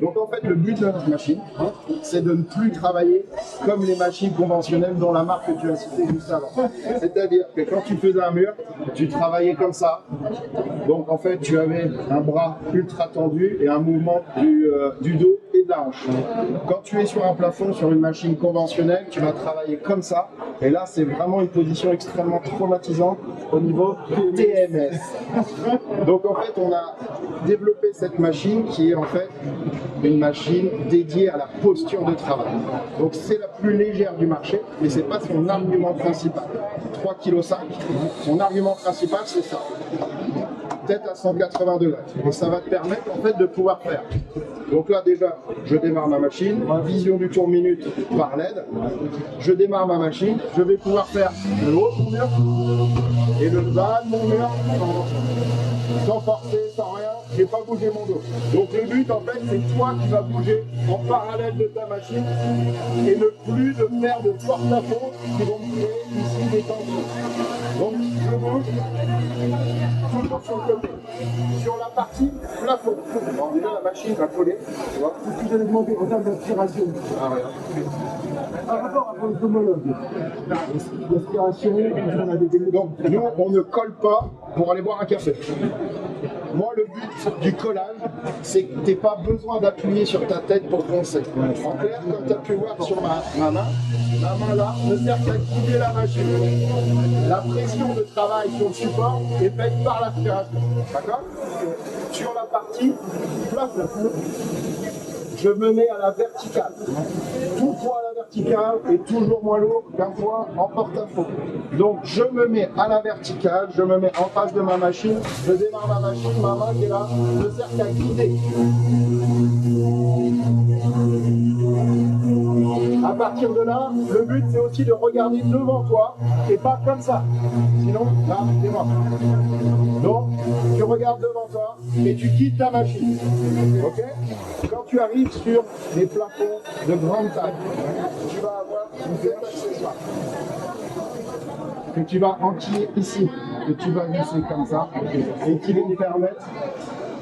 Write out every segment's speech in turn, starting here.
Donc en fait, le but de notre machine, c'est de ne plus travailler comme les machines conventionnelles dont la marque que tu as citée juste avant. C'est-à-dire que quand tu faisais un mur, tu travaillais comme ça. Donc en fait, tu avais un bras ultra tendu et un mouvement du dos et de la hanche. Quand tu es sur un plafond, sur une machine conventionnelle, tu vas travailler comme ça. Et là, c'est vraiment une position extrêmement traumatisante au niveau TMS. Donc en fait, on a développé cette machine qui est en fait une machine dédiée à la posture de travail. Donc c'est la plus légère du marché, mais c'est pas son argument principal. 3,5 kg, son argument principal c'est ça. Tête à 180 degrés. Et ça va te permettre en fait de pouvoir faire. Donc là déjà, je démarre ma machine, vision du tour minute par LED. Je démarre ma machine, je vais pouvoir faire le haut de mon mur et le bas de mon mur sans forcer, sans rien, j'ai pas bougé mon dos. Donc le but en fait c'est toi qui vas bouger en parallèle de ta machine et ne plus de faire de porte-à-faux qui vont me créer ici des tensions. Donc je bouge toujours sur le côté. Sur la partie plafond. Bon, déjà la machine va coller, tu vois. Ce que j'allais demander en termes d'inspiration. Par rapport à votre homologue, l'aspiration, on a des donc nous on ne colle pas pour aller boire un café. Moi, le but du collage, c'est que tu n'aies pas besoin d'appuyer sur ta tête pour foncer. En clair, comme tu as pu voir sur ma main là ne sert qu'à guider la machine. La pression de travail sur le support est faite par l'aspiration. D'accord? Sur la partie plafond, je me mets à la verticale. Tout poids à la verticale est toujours moins lourd qu'un poids en porte-à-faux. Donc je me mets à la verticale, je me mets en face de ma machine, je démarre ma machine, ma main qui est là, ne sert qu'à guider. À partir de là, le but c'est aussi de regarder devant toi et pas comme ça. Sinon, là, c'est mort. Donc, tu regardes devant toi et tu guides ta machine. Ok? Quand tu arrives sur les plafonds de grande taille, tu vas avoir cet accessoire que tu vas enquiller ici, que tu vas visser comme ça et qui vont te permettre.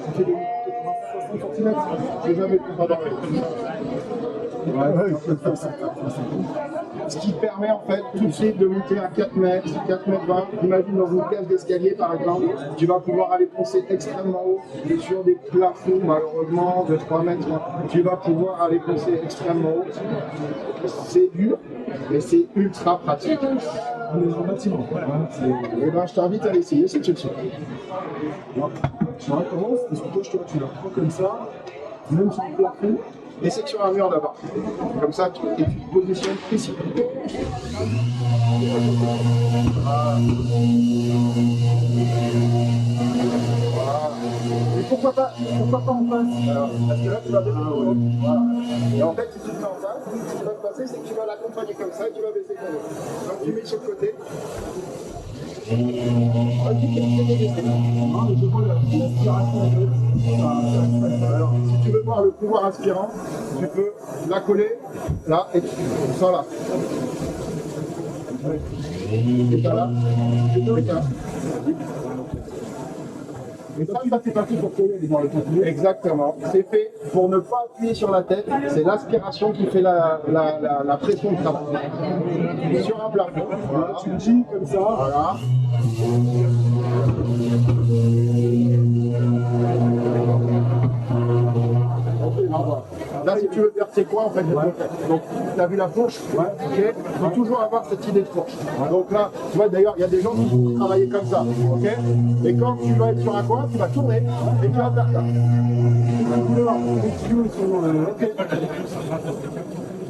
Tu fais des 60 cm, j'ai jamais pu pas dormir. Ce qui permet en fait tout de suite de monter à 4 mètres, 4 mètres 20. Imagine dans une cage d'escalier par exemple, tu vas pouvoir aller poncer extrêmement haut sur des plafonds malheureusement de 3 mètres. Tu vas pouvoir aller poncer extrêmement haut. C'est dur, mais c'est ultra pratique. on est en bâtiment. Et ben, je t'invite à l'essayer, c'est tout de suite. Tu recommences, parce que toi, tu la prends comme ça, même sur le plafond. Essaie sur un mur d'abord. Comme ça, et tu te positionnes ici. Voilà. Et pourquoi pas en face? Alors, parce que là, tu vas baisser ton dos. Voilà. Et en fait, si tu le fais en face, ce qui va se passer, c'est que tu vas l'accompagner comme ça et tu vas baisser ton dos. Donc, tu mets sur le côté. Alors, si tu veux voir le pouvoir aspirant, tu peux la coller là et ça là. Et ça là, et ça. Et ça c'est parti pour coller dans le contenu. Exactement. C'est fait pour ne pas appuyer sur la tête. C'est l'aspiration qui fait la pression de travail. Sur un plafond. Voilà. Tu le dis comme ça. Voilà. Là, si tu veux faire tes coins, en fait, donc tu as vu la fourche, ok. Il faut toujours avoir cette idée de fourche. Donc là, tu vois, d'ailleurs, il y a des gens qui vont travailler comme ça, ok. Et quand tu vas être sur un coin, tu vas tourner et tu vas faire ça.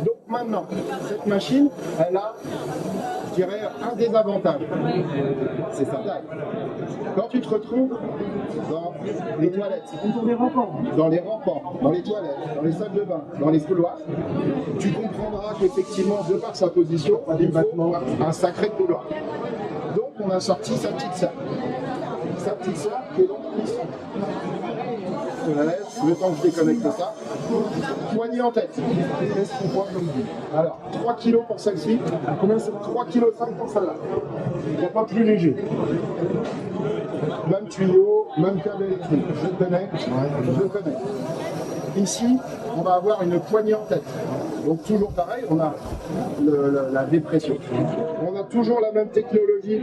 Donc maintenant, cette machine, elle a, je dirais, un désavantage. C'est sa taille. Quand tu te retrouves dans les toilettes, dans les ramparts, dans les toilettes, dans les salles de bain, dans les couloirs, tu comprendras qu'effectivement, de par sa position, il faut un sacré couloir. Donc on a sorti sa petite sœur. Sa petite sœur qui est donc ici. Je la laisse, le temps que je déconnecte ça. Poignée en tête. Qu'est-ce qu'on voit comme vue? Alors, 3 kg pour celle-ci. Combien c'est? 3,5 kg pour celle-là. Il n'y a pas plus léger. Même tuyau, même câble électrique. Je connais. Ici, on va avoir une poignée en tête. Donc toujours pareil, on a la dépression. On a toujours la même technologie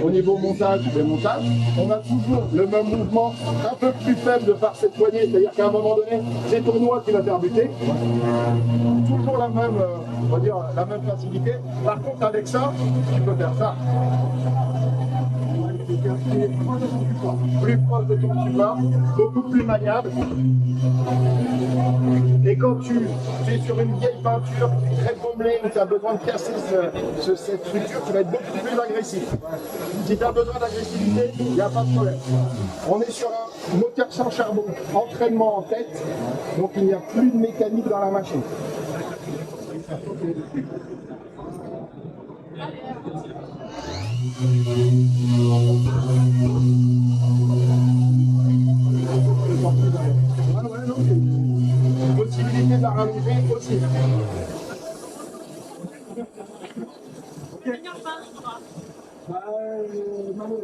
au niveau montage et démontage. On a toujours le même mouvement un peu plus faible de par cette poignée, c'est-à-dire qu'à un moment donné, c'est ton doigt qui va faire buter. Toujours la même, on va dire, la même facilité. Par contre, avec ça, tu peux faire ça. Plus proche de ton support, beaucoup plus maniable. Et quand tu es sur une vieille peinture très pommelée où tu as besoin de casser cette structure, tu vas être beaucoup plus agressif. Si tu as besoin d'agressivité, il n'y a pas de problème. On est sur un moteur sans charbon, entraînement en tête, donc il n'y a plus de mécanique dans la machine. Possibilité de la rallonger aussi.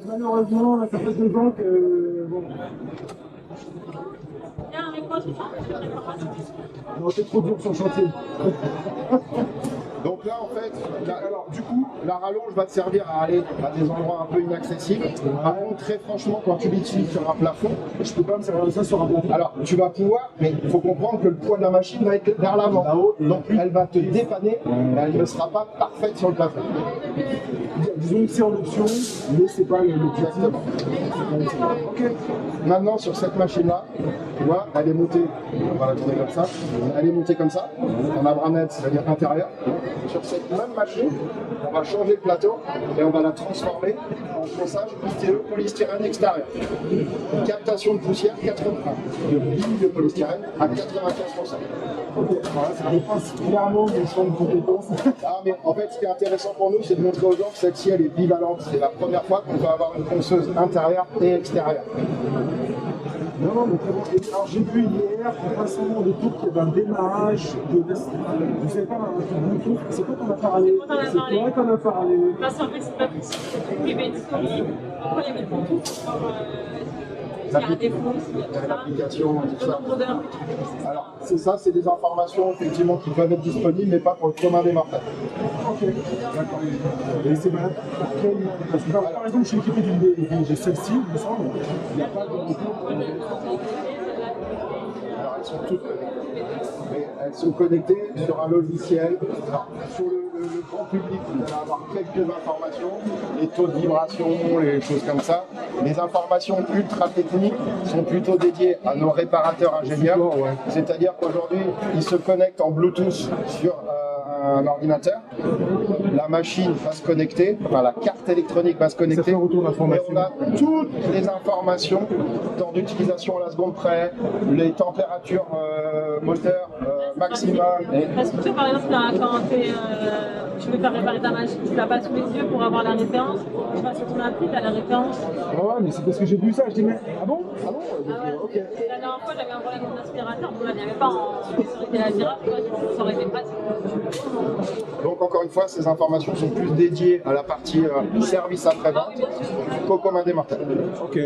Malheureusement, ça fait 2 ans que bon. Non, c'est trop dur sur le chantier. Donc là, en fait, alors du coup, la rallonge va te servir à aller à des endroits un peu inaccessibles. Par contre, très franchement, quand tu l'utilises sur un plafond, Je peux pas me servir de ça sur un plafond. alors tu vas pouvoir, mais il faut comprendre que le poids de la machine va être vers l'avant. Donc elle va te dépanner, mais elle ne sera pas parfaite sur le plafond. Disons que c'est en option, mais c'est pas l'objectif. Exactement. Ok. Maintenant, sur cette machine-là, tu vois, elle est montée, on va la tourner comme ça, elle est montée comme ça, en abranette, c'est-à-dire intérieur. Sur cette même machine, on va changer le plateau et on va la transformer en ponçage polystyrène extérieur. Captation de poussière, 80. De billes de polystyrène à 95%. Ok, voilà, ça dépasse clairement mes champs de compétences. Ah, mais en fait, ce qui est intéressant pour nous, c'est de montrer aux gens que celle-ci, elle est bivalente. C'est la première fois qu'on va avoir une ponceuse intérieure et extérieure. Non, mais très bon. Alors j'ai vu hier, récemment, de tout qu'il y avait un démarrage de. Je sais pas, un truc Bluetooth. C'est quoi qu'on a parlé? C'est toi qu'on a parlé. Parce qu'en fait, c'est pas possible. Il va être story. Après, il y avait tout pour s'il y a un défaut, s'il y a tout ça. L'application, tout Le ça. nombre d'heures. Alors, c'est ça, c'est des informations effectivement qui peuvent être disponibles, mais pas pour le commun des mortels. Ok, d'accord. Et c'est malade pour quel. Parce que par exemple, je suis équipé d'une j'ai celle-ci, il me semble. Il n'y a pas de. Alors, elles sont toutes connectées. Mais elles sont connectées sur un logiciel. Alors, sur le grand public, vous allez avoir quelques informations, les taux de vibration, les choses comme ça. Les informations ultra techniques sont plutôt dédiées à nos réparateurs ingénieurs. C'est-à-dire qu'aujourd'hui, ils se connectent en Bluetooth sur un ordinateur. La machine va se connecter, enfin la carte électronique va se connecter. Ça fait un retour d'information. Et on a toutes les informations, temps d'utilisation à la seconde près, les températures moteur maximum. Parce que tu vois, par exemple, quand tu veux faire réparer ta machine, tu l'as pas sous les yeux pour avoir la référence. Tu vas sur ton appli, tu as la référence. Ouais, mais c'est parce que j'ai vu ça, je dis mais. Ah bon? Ah bon? Ok. La dernière fois, j'avais un problème d'aspirateur. Bon, là, il n'y avait pas en sécurité l'aspirateur, tu vois, ça aurait été pratique. Donc encore une fois, ces informations sont plus dédiées à la partie service après-vente qu'au commun des mortels. Ok.